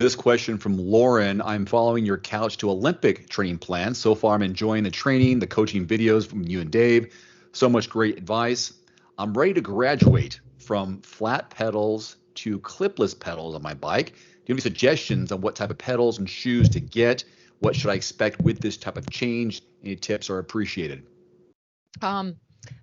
This question from Lauren. I'm following your couch to Olympic training plan. So far, I'm enjoying the training, the coaching videos from you and Dave. So much great advice. I'm ready to graduate from flat pedals to clipless pedals on my bike. Do you have any suggestions on what type of pedals and shoes to get? What should I expect with this type of change? Any tips are appreciated. Um,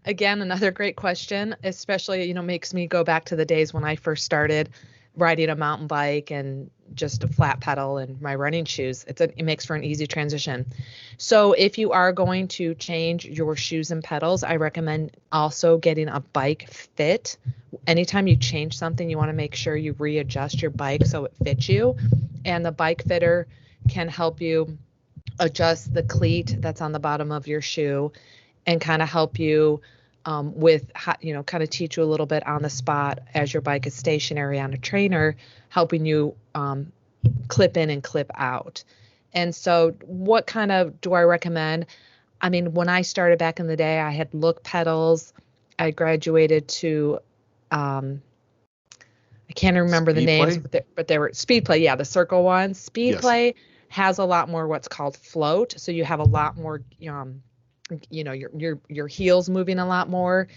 Again, another great question, especially, makes me go back to the days when I first started riding a mountain bike and just a flat pedal and my running shoes. It makes for an easy transition. So if you are going to change your shoes and pedals, I recommend also getting a bike fit. Anytime you change something, you want to make sure you readjust your bike so it fits you. And the bike fitter can help you adjust the cleat that's on the bottom of your shoe and kind of help you with, kind of teach you a little bit on the spot as your bike is stationary on a trainer, helping you clip in and clip out. And so what kind of do I recommend? I mean, when I started back in the day, I had look pedals. I graduated to, I can't remember the names, but they were Speed Play. Yeah, the circle ones. Speed Play has a lot more what's called float. So you have a lot more, your heels moving a lot more.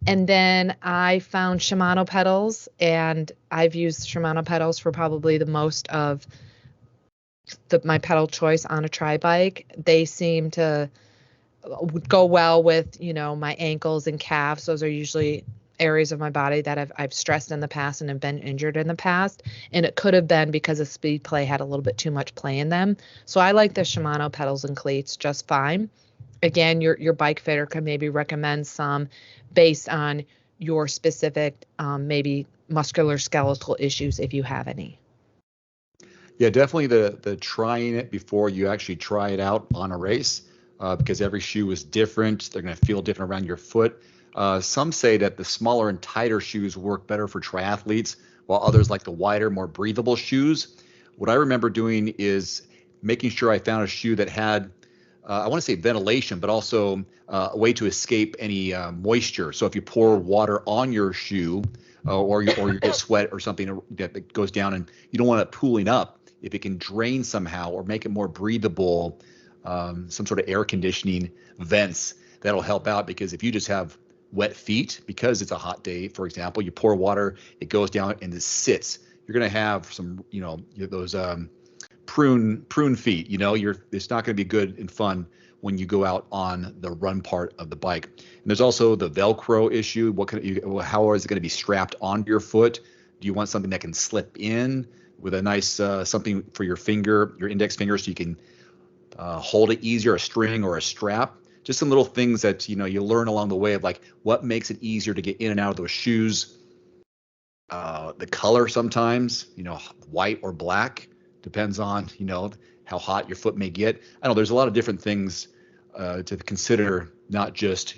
And then I found Shimano pedals, and I've used Shimano pedals for probably the most of my pedal choice on a tri bike. They seem to go well with, my ankles and calves. Those are usually areas of my body that I've stressed in the past and have been injured in the past. And it could have been because the Speed Play had a little bit too much play in them. So I like the Shimano pedals and cleats just fine. Again, your bike fitter can maybe recommend some based on your specific, maybe muscular skeletal issues if you have any. Yeah, definitely the trying it before you actually try it out on a race, because every shoe is different. They're going to feel different around your foot. Some say that the smaller and tighter shoes work better for triathletes, while others like the wider, more breathable shoes. What I remember doing is making sure I found a shoe that had, I want to say ventilation, but also a way to escape any moisture. So if you pour water on your shoe, or you get sweat or something that goes down, and you don't want it pooling up, if it can drain somehow or make it more breathable, some sort of air conditioning vents, that'll help out. Because if you just have wet feet, because it's a hot day, for example, you pour water, it goes down and it sits. You're going to have some, those prune feet. It's not going to be good and fun when you go out on the run part of the bike. And there's also the Velcro issue. How is it going to be strapped onto your foot? Do you want something that can slip in with a nice something for your finger, your index finger, so you can hold it easier, a string or a strap? Just some little things that you learn along the way of like what makes it easier to get in and out of those shoes. The color sometimes, white or black, depends on how hot your foot may get. I know there's a lot of different things to consider, not just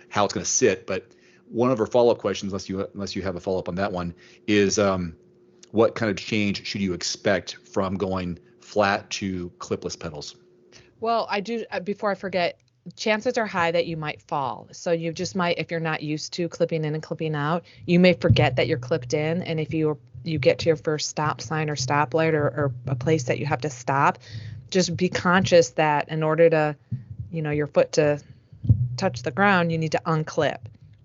how it's going to sit. But one of our follow-up questions, unless you have a follow-up on that one, is what kind of change should you expect from going flat to clipless pedals? Well, I do, before I forget, chances are high that you might fall. So you just might, if you're not used to clipping in and clipping out, you may forget that you're clipped in. And if you get to your first stop sign or stoplight or a place that you have to stop, just be conscious that in order to, your foot to touch the ground, you need to unclip.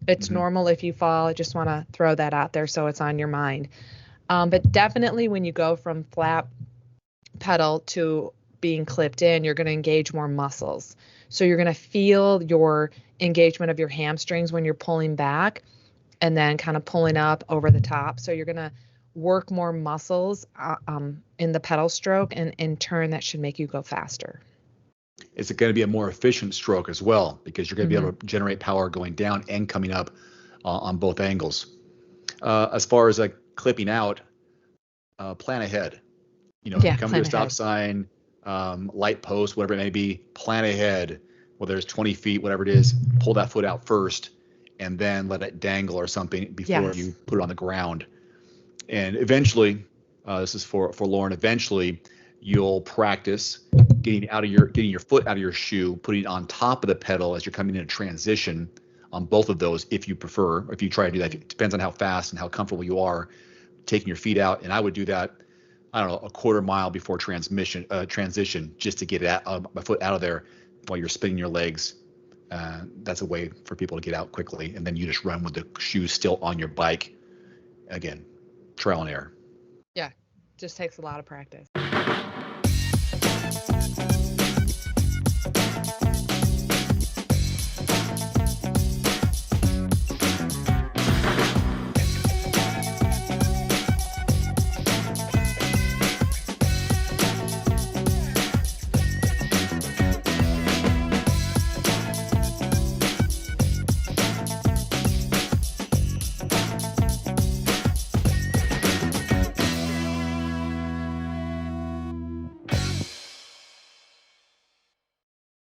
It's normal if you fall. I just want to throw that out there so it's on your mind. But definitely when you go from flat pedal to being clipped in, you're going to engage more muscles. So you're going to feel your engagement of your hamstrings when you're pulling back and then kind of pulling up over the top. So you're going to work more muscles in the pedal stroke, and in turn that should make you go faster. It's going to be a more efficient stroke as well, because you're going to be able to generate power going down and coming up on both angles. As far as like clipping out, plan ahead. Come to a stop sign, light post, whatever it may be, plan ahead, whether it's 20 feet, whatever it is, pull that foot out first and then let it dangle or something before you put it on the ground. And eventually, this is for Lauren, eventually you'll practice getting your foot out of your shoe, putting it on top of the pedal as you're coming in a transition on both of those, if you prefer, or if you try to do that. It depends on how fast and how comfortable you are taking your feet out. And I would do that I don't know, a quarter mile before transition, just to get my foot out of there while you're spinning your legs. That's a way for people to get out quickly, and then you just run with the shoes still on your bike. Again, trial and error. Yeah, just takes a lot of practice.